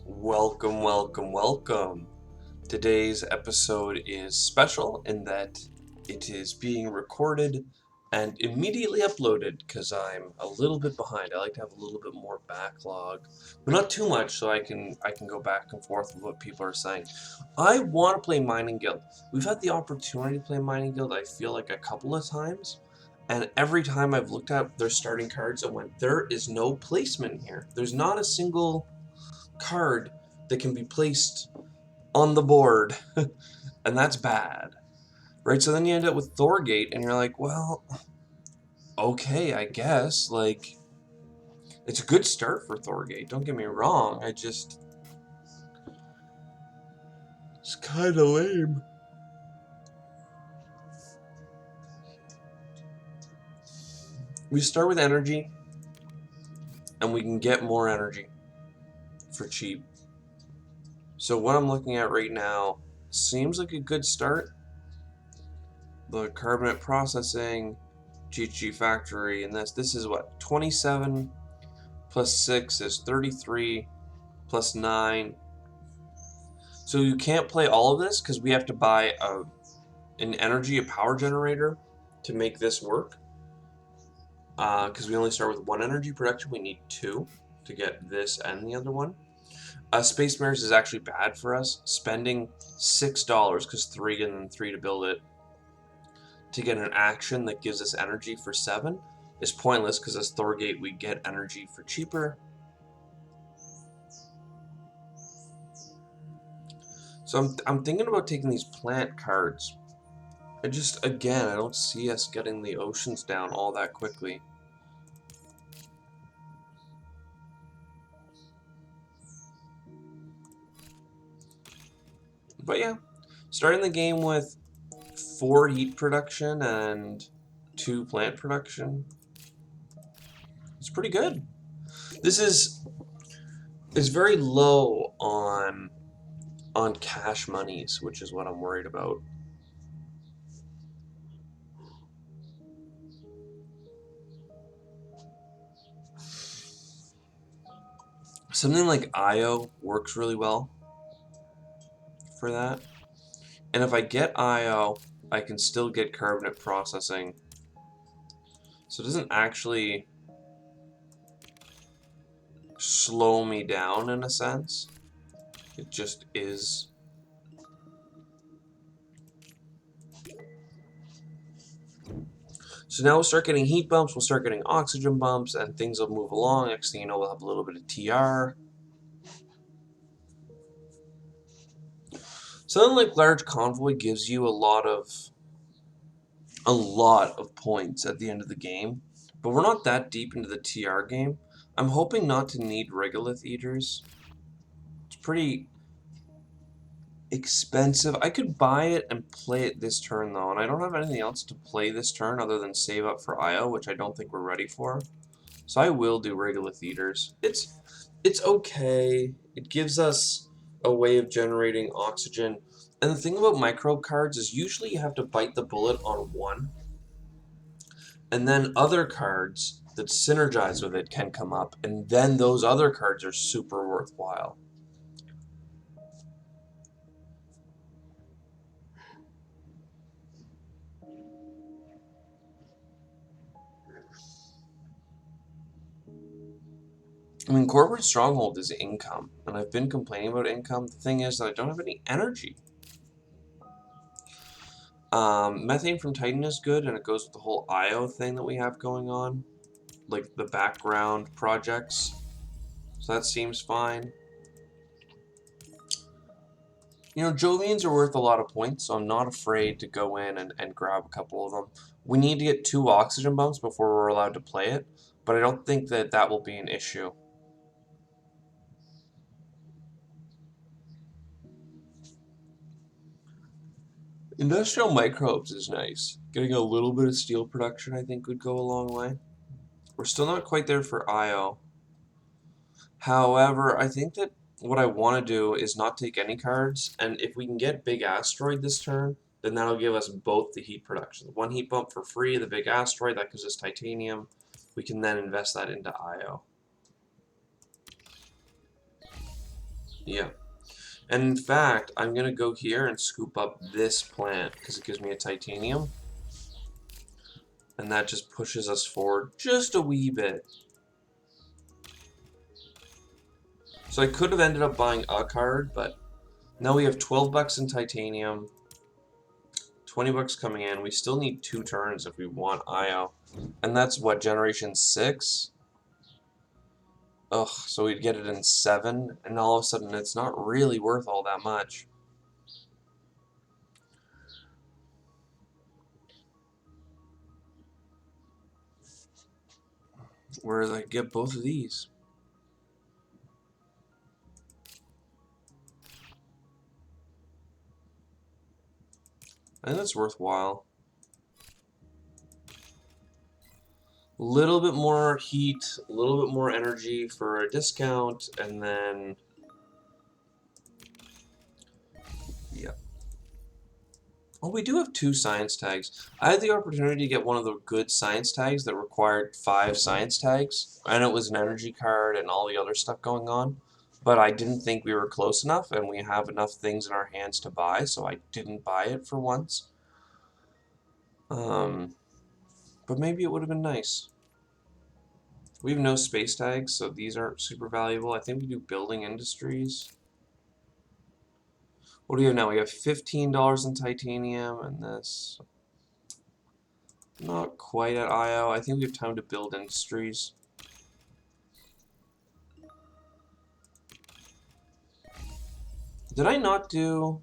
Welcome, welcome, welcome. Today's episode is special in that it is being recorded and immediately uploaded because I'm a little bit behind. I like to have a little bit more backlog, but not too much so I can go back and forth with what people are saying. I want to play Mining Guild. We've had the opportunity to play Mining Guild, I feel like a couple of times, and every time I've looked at their starting cards, I went, there is no placement here. There's not a single card that can be placed on the board, and that's bad, right? So then you end up with Thorgate, and you're like, well, okay, I guess. Like, it's a good start for Thorgate, don't get me wrong, it's kind of lame. We start with energy, and we can get more energy for cheap. So what I'm looking at right now seems like a good start. The carbonate processing, GG factory, and this is what, 27 plus 6 is 33 plus 9. So you can't play all of this because we have to buy a power generator to make this work. Because we only start with one energy production, we need two to get this and the other one. Space Mares is actually bad for us. Spending $6, because 3 and then 3 to build it, to get an action that gives us energy for 7 is pointless because as Thorgate we get energy for cheaper. So I'm thinking about taking these plant cards. I don't see us getting the oceans down all that quickly. But yeah, starting the game with 4 heat production and 2 plant production, it's pretty good. This is very low on cash monies, which is what I'm worried about. Something like IO works really well for that. And if I get IO, I can still get carbonate processing. So it doesn't actually slow me down in a sense. It just is. So now we'll start getting heat bumps, we'll start getting oxygen bumps, and things will move along. Next thing you know, we'll have a little bit of TR. Something like Large Convoy gives you a lot of points at the end of the game, but we're not that deep into the TR game. I'm hoping not to need Regolith Eaters. It's pretty expensive. I could buy it and play it this turn though, and I don't have anything else to play this turn other than save up for IO, which I don't think we're ready for. So I will do Regolith Eaters. It's okay. It gives us a way of generating oxygen. And the thing about microbe cards is usually you have to bite the bullet on one, and then other cards that synergize with it can come up, and then those other cards are super worthwhile. I mean, Corporate Stronghold is income, and I've been complaining about income. The thing is that I don't have any energy. Methane from Titan is good, and it goes with the whole IO thing that we have going on, like the background projects. So that seems fine. You know, Jovians are worth a lot of points, so I'm not afraid to go in and grab a couple of them. We need to get 2 oxygen bumps before we're allowed to play it, but I don't think that that will be an issue. Industrial microbes is nice. Getting a little bit of steel production I think would go a long way. We're still not quite there for IO. However, I think that what I want to do is not take any cards, and if we can get Big Asteroid this turn, then that'll give us both the heat production. 1 heat bump for free, the Big Asteroid, that gives us titanium. We can then invest that into IO. Yeah. And in fact, I'm going to go here and scoop up this plant because it gives me a titanium. And that just pushes us forward just a wee bit. So I could have ended up buying a card, but now we have 12 bucks in titanium, 20 bucks coming in. We still need 2 turns if we want IO. And that's what, generation 6? Ugh, so we'd get it in 7, and all of a sudden it's not really worth all that much. Whereas I get both of these. I think that's worthwhile. A little bit more heat, a little bit more energy for a discount, and then... yeah. Oh, we do have 2 science tags. I had the opportunity to get one of the good science tags that required 5 science tags, and it was an energy card and all the other stuff going on. But I didn't think we were close enough, and we have enough things in our hands to buy, so I didn't buy it for once. But maybe it would have been nice. We have no space tags, so these aren't super valuable. I think we do building industries. What do we have now? We have $15 in titanium, and this... not quite at IO. I think we have time to build industries. Did I not do...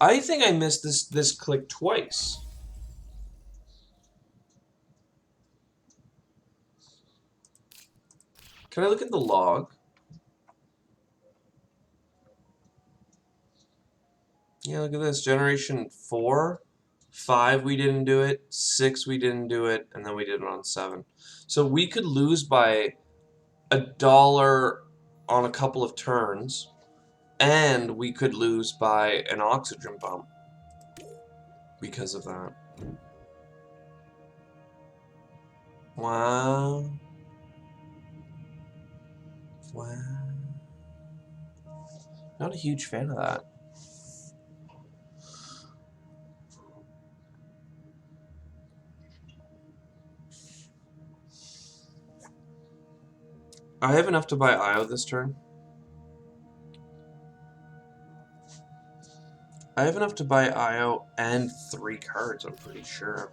I think I missed this click twice. Can I look at the log? Yeah, look at this. Generation 4, 5 we didn't do it, 6 we didn't do it, and then we did it on 7. So we could lose by $1 on a couple of turns, and we could lose by an oxygen bump because of that. Wow. Wow. Not a huge fan of that. I have enough to buy IO this turn. I have enough to buy IO and 3 cards, I'm pretty sure.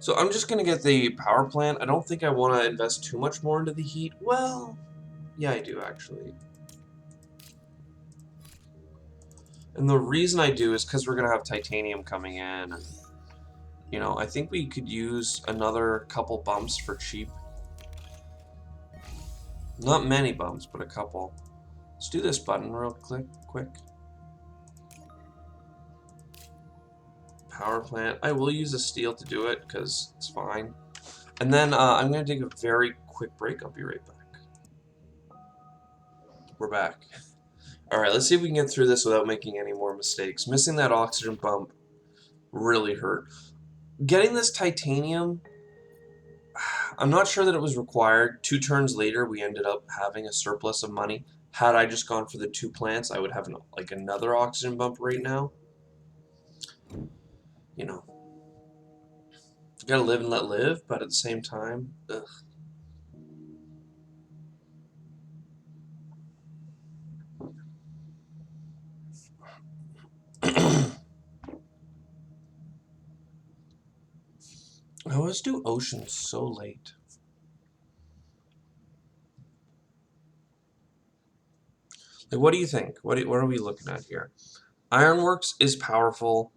So I'm just going to get the power plant. I don't think I want to invest too much more into the heat. Well, yeah, I do, actually. And the reason I do is because we're going to have titanium coming in. And, you know, I think we could use another couple bumps for cheap. Not many bumps, but a couple. Let's do this button real quick. Power plant. I will use a steel to do it because it's fine. And then I'm going to take a very quick break. I'll be right back. We're back. Alright, let's see if we can get through this without making any more mistakes. Missing that oxygen bump really hurt. Getting this titanium, I'm not sure that it was required. 2 turns later, we ended up having a surplus of money. Had I just gone for the 2 plants, I would have like another oxygen bump right now. You know, gotta live and let live, but at the same time, ugh. I always do ocean so late. Like, what do you think? What are we looking at here? Ironworks is powerful.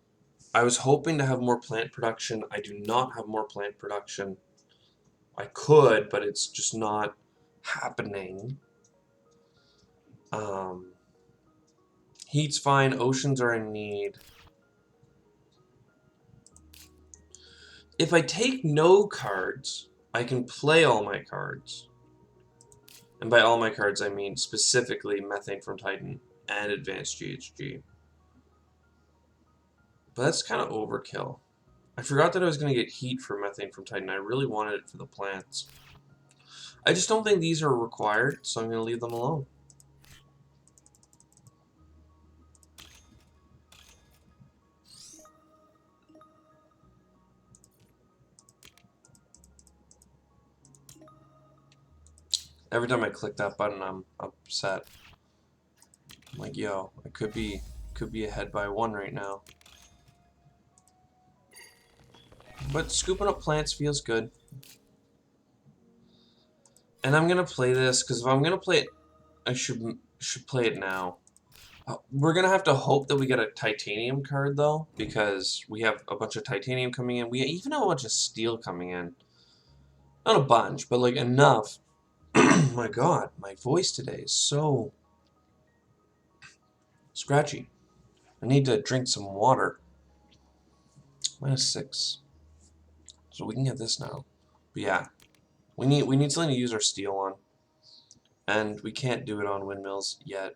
I was hoping to have more plant production. I do not have more plant production. I could, but it's just not happening. Heat's fine. Oceans are in need. If I take no cards, I can play all my cards. And by all my cards, I mean specifically Methane from Titan and Advanced GHG. But that's kind of overkill. I forgot that I was going to get heat for Methane from Titan. I really wanted it for the plants. I just don't think these are required, so I'm going to leave them alone. Every time I click that button, I'm upset. I'm like, yo, I could be ahead by 1 right now. But scooping up plants feels good. And I'm gonna play this because if I'm gonna play it, I should play it now. We're gonna have to hope that we get a titanium card though, because we have a bunch of titanium coming in. We even have a bunch of steel coming in. Not a bunch, but like enough. My God, my voice today is so scratchy. I need to drink some water. -6. So we can get this now. But yeah, we need something to use our steel on. And we can't do it on windmills yet.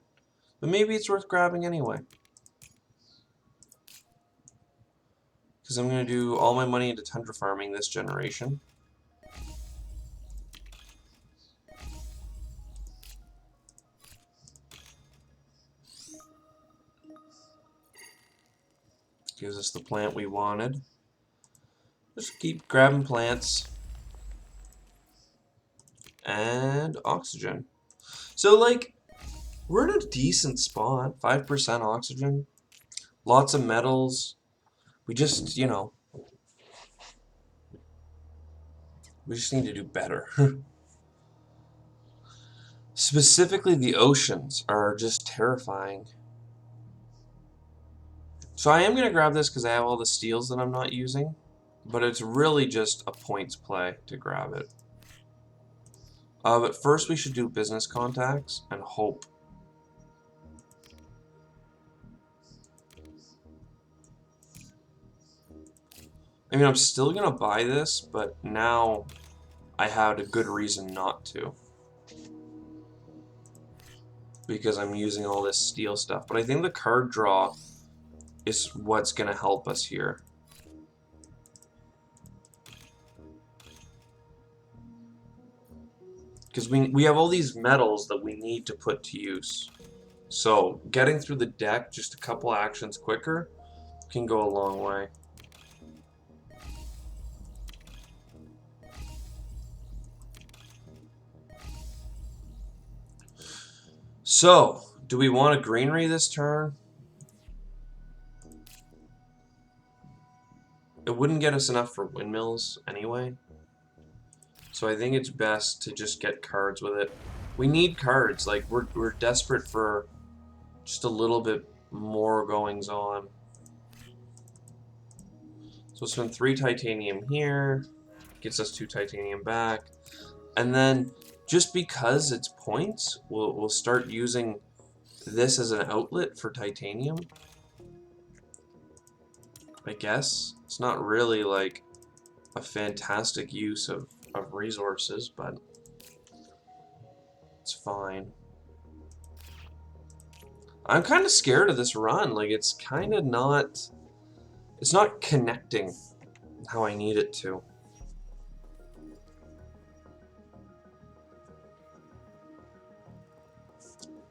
But maybe it's worth grabbing anyway. Because I'm going to do all my money into tundra farming this generation. Gives us the plant we wanted. Just keep grabbing plants. And oxygen. So, like, we're in a decent spot. 5% oxygen. Lots of metals. We just, you know, we just need to do better. Specifically, the oceans are just terrifying. So I am going to grab this because I have all the steels that I'm not using. But it's really just a points play to grab it. But first we should do business contacts and hope. I mean, I'm still going to buy this, but now I had a good reason not to. Because I'm using all this steel stuff. But I think the card draw is what's going to help us here. Because we have all these metals that we need to put to use. So getting through the deck just a couple actions quicker can go a long way. So, do we want a greenery this turn? It wouldn't get us enough for windmills anyway. So I think it's best to just get cards with it. We need cards. Like, we're desperate for just a little bit more goings on. So we'll spend 3 titanium here. Gets us 2 titanium back. And then, just because it's points, we'll start using this as an outlet for titanium. I guess. It's not really, like, a fantastic use of resources, but it's fine. I'm kind of scared of this run. Like, it's kind of not... It's not connecting how I need it to.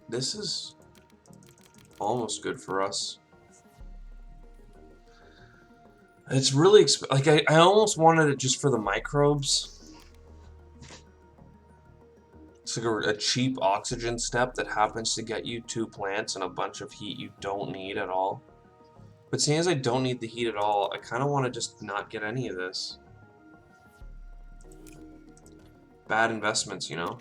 This is almost good for us. It's really... Like, I almost wanted it just for the microbes. It's like a cheap oxygen step that happens to get you 2 plants and a bunch of heat you don't need at all. But seeing as I don't need the heat at all, I kind of want to just not get any of this. Bad investments, you know?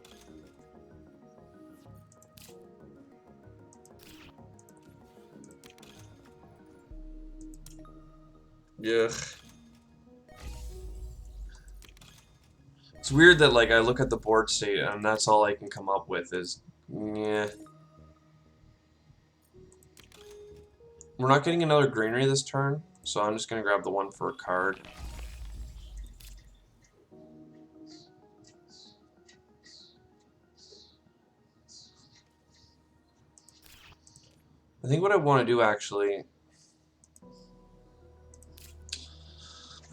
Ugh. It's weird that, like, I look at the board state and that's all I can come up with is, yeah. We're not getting another greenery this turn, so I'm just going to grab the one for a card. I think what I want to do, actually...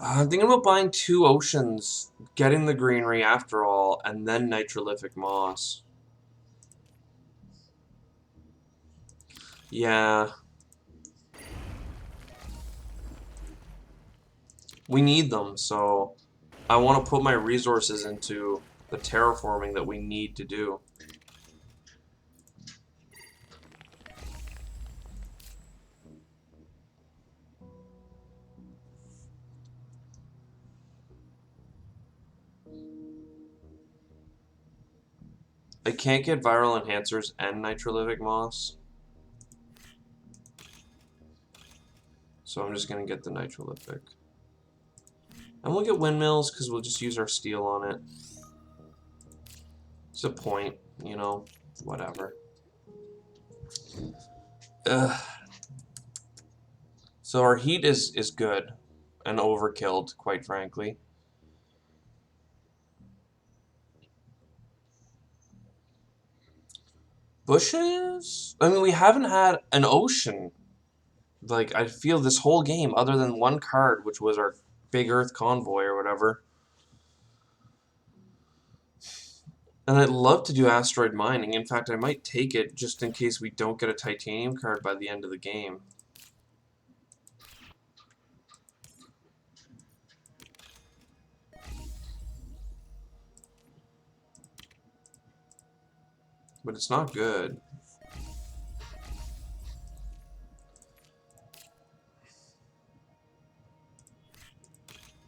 I'm thinking about buying 2 oceans, getting the greenery after all, and then nitrolithic moss. Yeah. We need them, so I want to put my resources into the terraforming that we need to do. I can't get viral enhancers and nitrolithic moss, so I'm just going to get the nitrolithic. And we'll get windmills because we'll just use our steel on it. It's a point, you know, whatever. Ugh. So our heat is good and overkilled, quite frankly. Bushes? I mean, we haven't had an ocean, like, I feel this whole game, other than one card, which was our Big Earth Convoy or whatever. And I'd love to do asteroid mining. In fact, I might take it just in case we don't get a titanium card by the end of the game. But it's not good.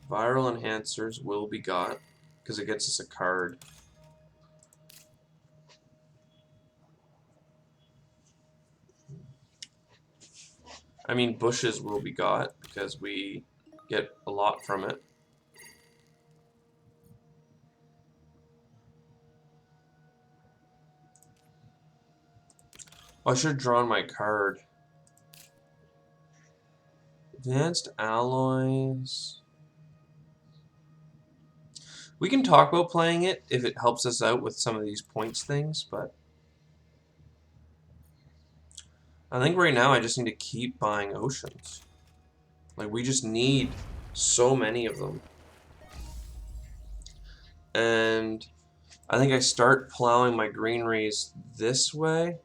Viral enhancers will be got, because it gets us a card. I mean, bushes will be got, because we get a lot from it. Oh, I should have drawn my card. Advanced alloys. We can talk about playing it if it helps us out with some of these points things, but I think right now I just need to keep buying oceans. Like, we just need so many of them. And I think I start plowing my greeneries this way.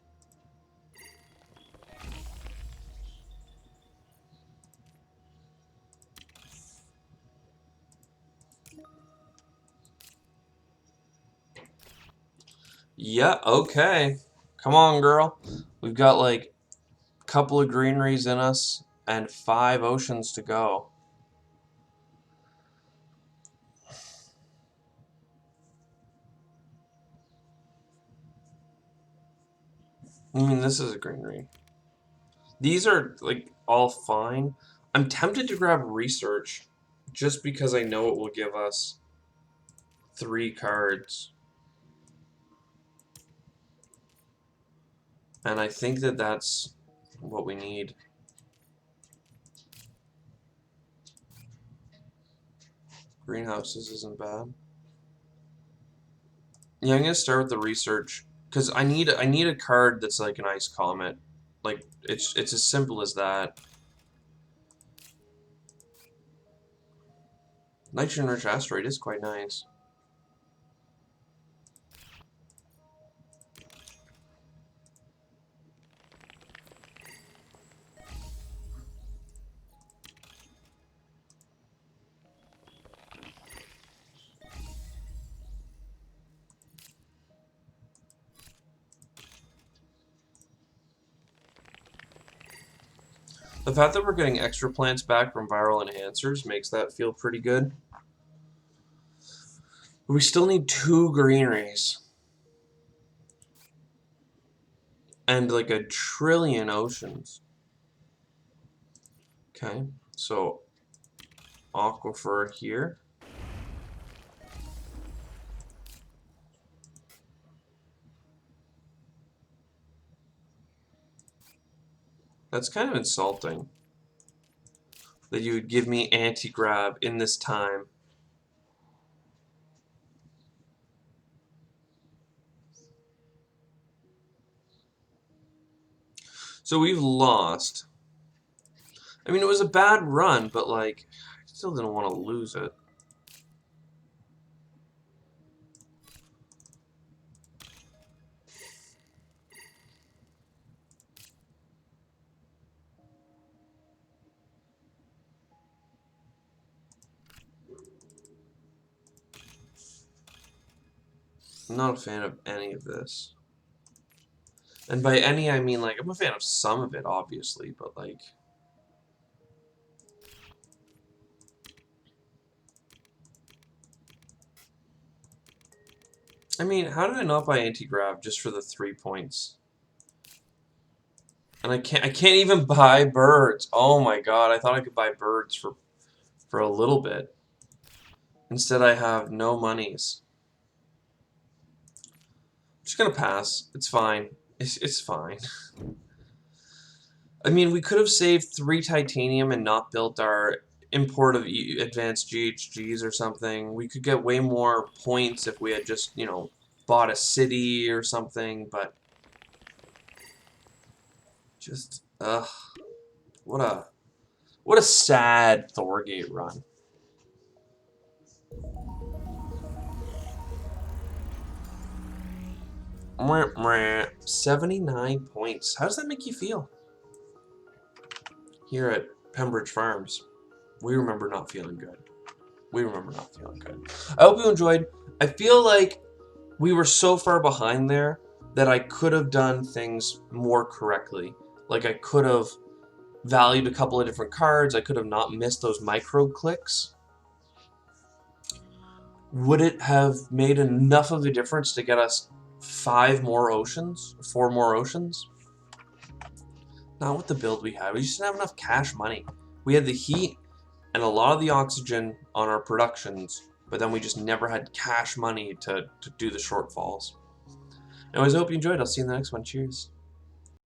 Yeah, okay. Come on, girl. We've got like a couple of greeneries in us and 5 oceans to go. I mean, this is a greenery. These are like all fine. I'm tempted to grab research just because I know it will give us 3 cards. And I think that that's what we need. Greenhouses isn't bad. Yeah, I'm gonna start with the research because I need a card that's like an ice comet. Like it's as simple as that. Nitrogen-rich asteroid is quite nice. The fact that we're getting extra plants back from viral enhancers makes that feel pretty good. But we still need 2 greeneries. And like a trillion oceans. Okay, so aquifer here. That's kind of insulting that you would give me anti-grab in this time. So we've lost. I mean, it was a bad run, but like, Still didn't want to lose it. I'm not a fan of any of this. And by any, I mean, like, I'm a fan of some of it, obviously, but, like... I mean, how did I not buy anti-grav just for the 3 points? And I can't even buy birds. Oh my god, I thought I could buy birds for a little bit. Instead, I have no monies. I'm just gonna pass. It's fine. It's fine. I mean, we could have saved 3 titanium and not built our import of advanced GHGs or something. We could get way more points if we had just, you know, bought a city or something, but just, what a sad Thorgate run. Mwah, mwah. 79 points. How does that make you feel? Here at Pembridge Farms, we remember not feeling good. We remember not feeling good. I hope you enjoyed. I feel like we were so far behind there that I could have done things more correctly. Like, I could have valued a couple of different cards. I could have not missed those micro clicks. Would it have made enough of a difference to get us 5 more oceans? 4 more oceans? Not with the build we had. We just didn't have enough cash money. We had the heat and a lot of the oxygen on our productions, but then we just never had cash money to do the shortfalls. Anyways, I hope you enjoyed. I'll see you in the next one. Cheers.